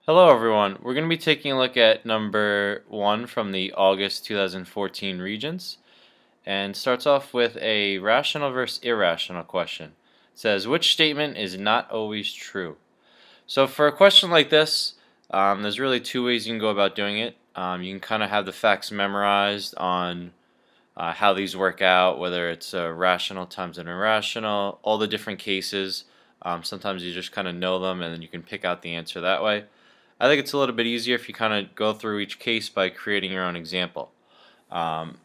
Hello everyone, we're going to be taking a look at number 1 from the August 2014 Regents, and starts off with a rational versus irrational question. It says, which statement is not always true? So for a question like this, there's really two ways you can go about doing it. You can kind of have the facts memorized on how these work out, whether it's rational times an irrational, all the different cases. Sometimes you just kind of know them and then you can pick out the answer that way. I think it's a little bit easier if you kind of go through each case by creating your own example. Um,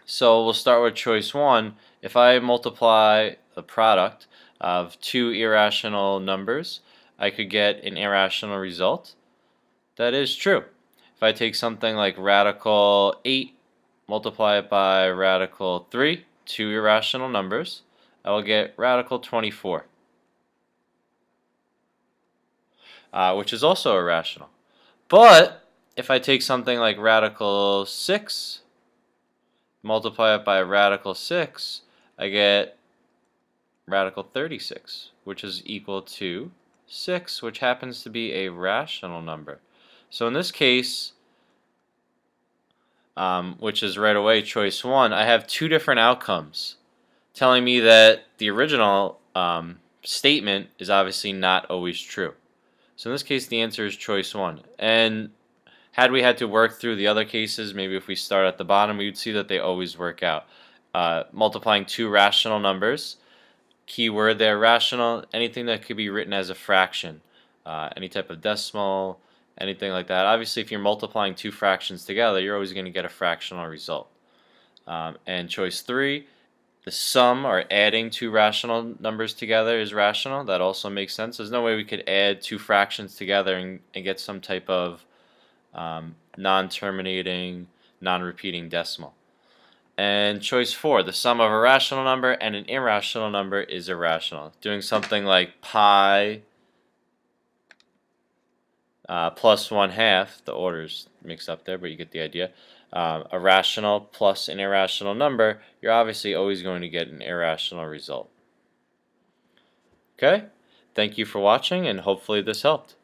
so we'll start with choice 1. If I multiply the product of two irrational numbers, I could get an irrational result. That is true. If I take something like radical 8, multiply it by radical 3, two irrational numbers, I will get radical 24. Which is also irrational. But if I take something like radical 6, multiply it by radical 6, I get radical 36, which is equal to 6, which happens to be a rational number. So in this case, which is right away choice 1, I have two different outcomes telling me that the original statement is obviously not always true. So in this case, the answer is choice 1. And had we had to work through the other cases, maybe if we start at the bottom, we would see that they always work out. Multiplying two rational numbers, key word there, rational, anything that could be written as a fraction, any type of decimal, anything like that. Obviously, if you're multiplying two fractions together, you're always going to get a fractional result. And choice 3, the sum or adding two rational numbers together is rational. That also makes sense. There's no way we could add two fractions together and get some type of non-terminating, non-repeating decimal. And choice 4, the sum of a rational number and an irrational number is irrational. Doing something like pi plus 1/2, the order's mixed up there, but you get the idea. A rational plus an irrational number, you're obviously always going to get an irrational result. Okay? Thank you for watching, and hopefully this helped.